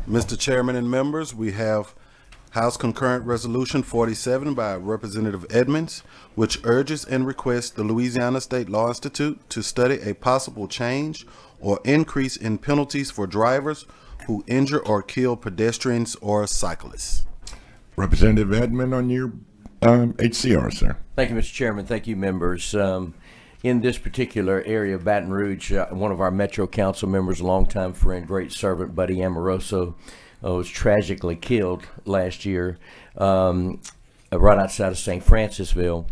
Mr. Chairman and members, we have House Concurrent Resolution 47 by Representative Edmonds, which urges and requests the Louisiana State Law Institute to study a possible change or increase in penalties for drivers who injure or kill pedestrians or cyclists. Representative Edmond on your HCR, sir. Thank you, Mr. Chairman. Thank you, members. In this particular area of Baton Rouge, one of our Metro Council members, a longtime friend, great servant, Buddy Amoroso, was tragically killed last year right outside of St. Francisville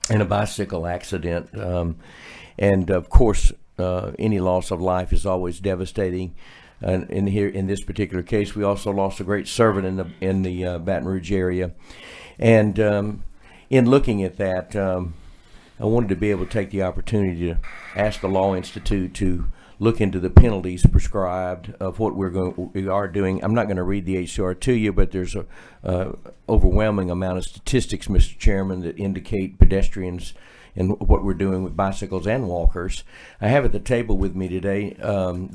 in a bicycle accident. And of course, any loss of life is always devastating. And in this particular case, we also lost a great servant in the Baton Rouge area. And in looking at that, I wanted to be able to take the opportunity to ask the Law Institute to look into the penalties prescribed of what we are doing. I'm not going to read the HCR to you, but there's a overwhelming amount of statistics, Mr. Chairman, that indicate pedestrians and what we're doing with bicycles and walkers. I have at the table with me today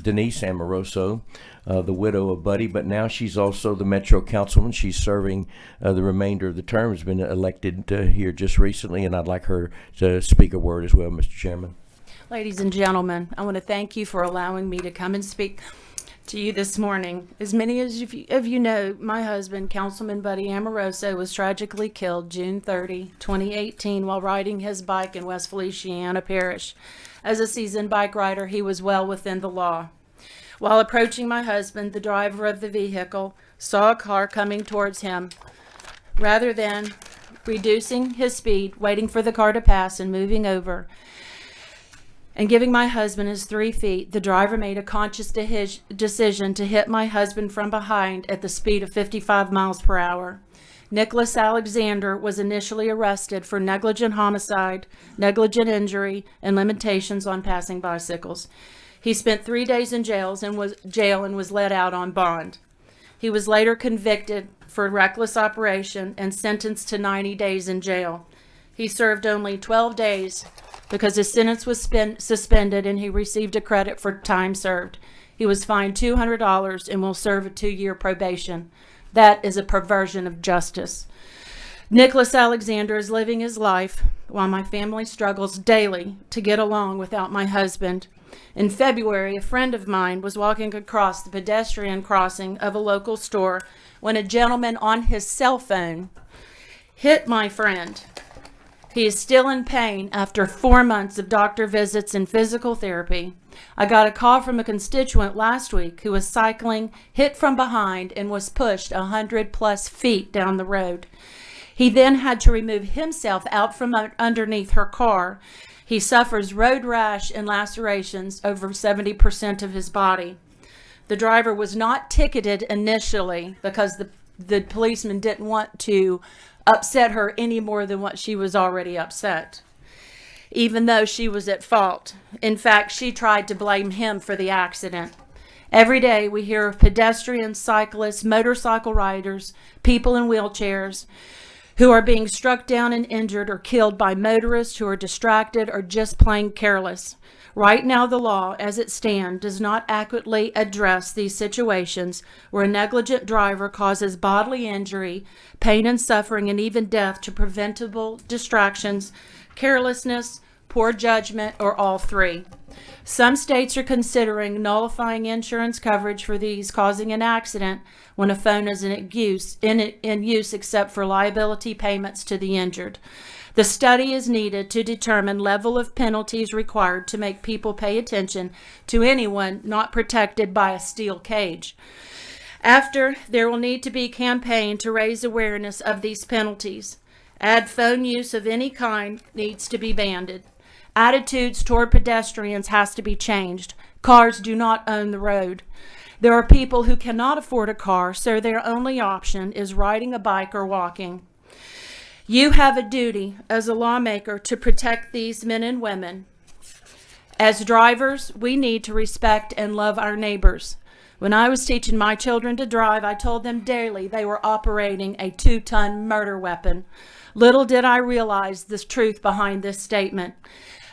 Denise Amoroso, the widow of Buddy, but now she's also the Metro Councilman. She's serving the remainder of the term, has been elected here just recently, and I'd like her to speak a word as well, Mr. Chairman. Ladies and gentlemen, I want to thank you for allowing me to come and speak to you this morning. As many of you know, my husband, Councilman Buddy Amoroso, was tragically killed June 30, 2018, while riding his bike in West Feliciana Parish. As a seasoned bike rider, he was well within the law. While approaching my husband, the driver of the vehicle saw a car coming towards him. Rather than reducing his speed, waiting for the car to pass and moving over, and giving my husband his 3 feet, the driver made a conscious decision to hit my husband from behind at the speed of 55 miles per hour. Nicholas Alexander was initially arrested for negligent homicide, negligent injury, and limitations on passing bicycles. He spent 3 days in jail and was let out on bond. He was later convicted for reckless operation and sentenced to 90 days in jail. He served only 12 days because his sentence was suspended and he received a credit for time served. He was fined $200 and will serve a 2-year probation. That is a perversion of justice. Nicholas Alexander is living his life while my family struggles daily to get along without my husband. In February, a friend of mine was walking across the pedestrian crossing of a local store when a gentleman on his cell phone hit my friend. He is still in pain after 4 months of doctor visits and physical therapy. I got a call from a constituent last week who was cycling, hit from behind, and was pushed 100+ feet down the road. He then had to remove himself out from underneath her car. He suffers road rash and lacerations over 70% of his body. The driver was not ticketed initially because the policeman didn't want to upset her any more than what she was already upset, even though she was at fault. In fact, she tried to blame him for the accident. Every day we hear of pedestrians, cyclists, motorcycle riders, people in wheelchairs who are being struck down and injured or killed by motorists who are distracted or just plain careless. Right now, the law, as it stands, does not accurately address these situations where a negligent driver causes bodily injury, pain and suffering, and even death to preventable distractions, carelessness, poor judgment, or all three. Some states are considering nullifying insurance coverage for these causing an accident when a phone is in use except for liability payments to the injured. The study is needed to determine level of penalties required to make people pay attention to anyone not protected by a steel cage. After, there will need to be a campaign to raise awareness of these penalties. Phone use of any kind needs to be banned. Attitudes toward pedestrians has to be changed. Cars do not own the road. There are people who cannot afford a car, so their only option is riding a bike or walking. You have a duty as a lawmaker to protect these men and women. As drivers, we need to respect and love our neighbors. When I was teaching my children to drive, I told them daily they were operating a 2-ton murder weapon. Little did I realize the truth behind this statement.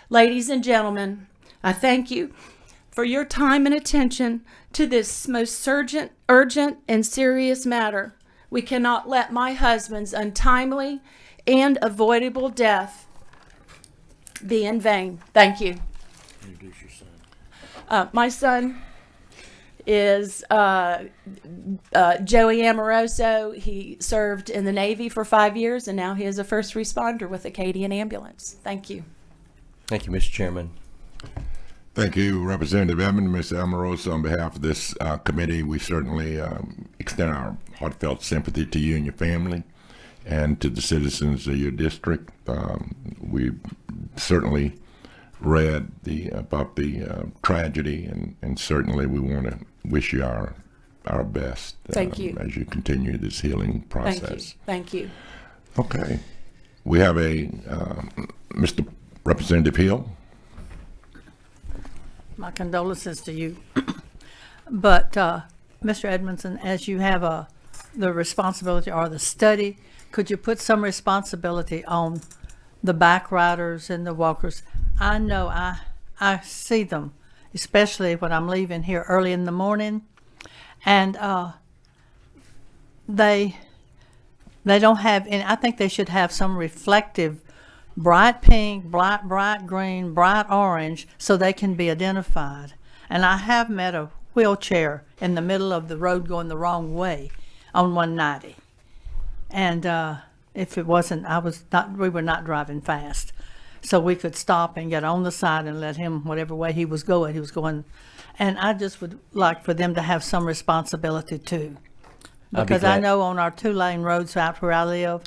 Ladies and gentlemen, I thank you for your time and attention to this most urgent and serious matter. We cannot let my husband's untimely and avoidable death be in vain. Thank you. Introduce your son. My son is Joey Amoroso. He served in the Navy for 5 years, and now he is a first responder with Acadian Ambulance. Thank you. Thank you, Mr. Chairman. Thank you, Representative Edmonds. Mr. Amoroso, on behalf of this committee, we certainly extend our heartfelt sympathy to you and your family and to the citizens of your district. We certainly read about the tragedy, and certainly we want to wish you our best. Thank you. As you continue this healing process. Thank you. Thank you. Okay. We have a Mr. Representative Hill. My condolences to you. But Mr. Edmondson, as you have the responsibility or the study, could you put some responsibility on the back riders and the walkers? I know I see them, especially when I'm leaving here early in the morning, and they don't have any. I think they should have some reflective bright pink, bright green, bright orange, so they can be identified. And I have met a wheelchair in the middle of the road going the wrong way on 190. And if it wasn't, we were not driving fast. So we could stop and get on the side and let him, whatever way he was going. And I just would like for them to have some responsibility too. Because I know on our 2-lane roads out where I live,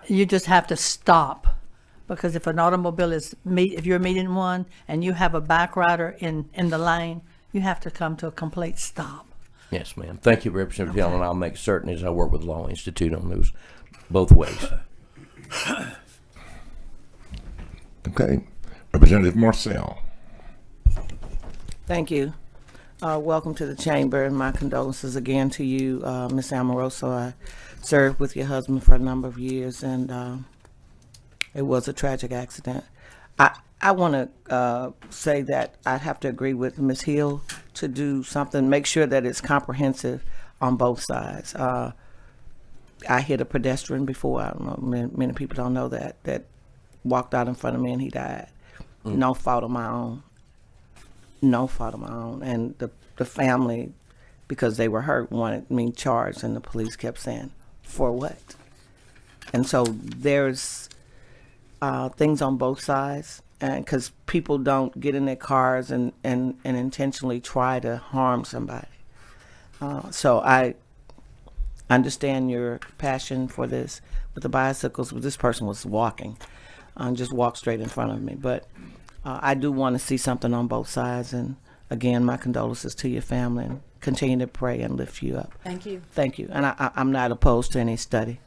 you just have to stop. Because if an automobile if you're meeting one and you have a back rider in the lane, you have to come to a complete stop. Yes, ma'am. Thank you, Representative Hill, and I'll make certain as I work with Law Institute on those both ways. Okay. Representative Marcel. Thank you. Welcome to the chamber, and my condolences again to you, Ms. Amoroso. I served with your husband for a number of years, and it was a tragic accident. I want to say that I'd have to agree with Ms. Hill to do something, make sure that it's comprehensive on both sides. I hit a pedestrian before. I don't know, many people don't know that walked out in front of me and he died. No fault of my own. No fault of my own. And the family, because they were hurt, wanted me charged, and the police kept saying, for what? And so there's things on both sides, and because people don't get in their cars and intentionally try to harm somebody. So I understand your passion for this with the bicycles, but this person was walking, just walked straight in front of me. But I do want to see something on both sides, and again, my condolences to your family, and continue to pray and lift you up. Thank you. Thank you. And I'm not opposed to any study.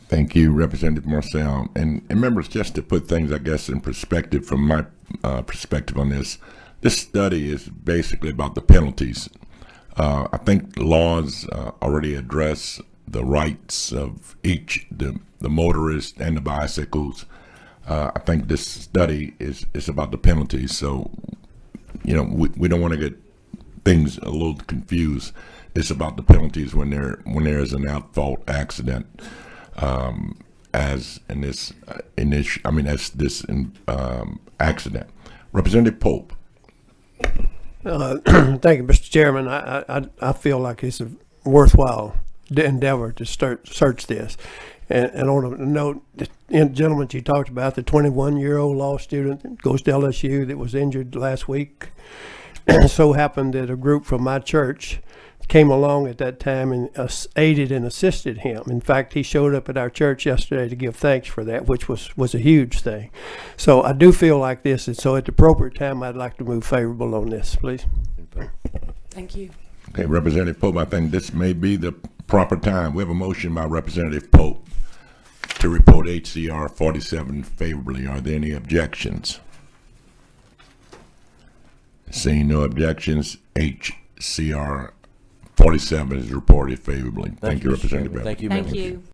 Thank you, Representative Marcel. And members, just to put things, I guess, in perspective from my perspective on this study is basically about the penalties. I think laws already address the rights of each, the motorist and the bicycles. I think this study is about the penalties. So, you know, we don't want to get things a little confused. It's about the penalties when there is an at-fault accident. As this accident. Representative Pope. Thank you, Mr. Chairman. I feel like it's a worthwhile endeavor to search this. And on a note, the gentleman you talked about, the 21-year-old law student that goes to LSU that was injured last week, so happened that a group from my church came along at that time and aided and assisted him. In fact, he showed up at our church yesterday to give thanks for that, which was a huge thing. So I do feel like this, and so at the appropriate time, I'd like to move favorable on this, please. Thank you. Okay, Representative Pope, I think this may be the proper time. We have a motion by Representative Pope to report HCR 47 favorably. Are there any objections? Seeing no objections, HCR 47 is reported favorably. Thank you, Mr. Representative Chairman. Bell. Thank you, Thank members. you.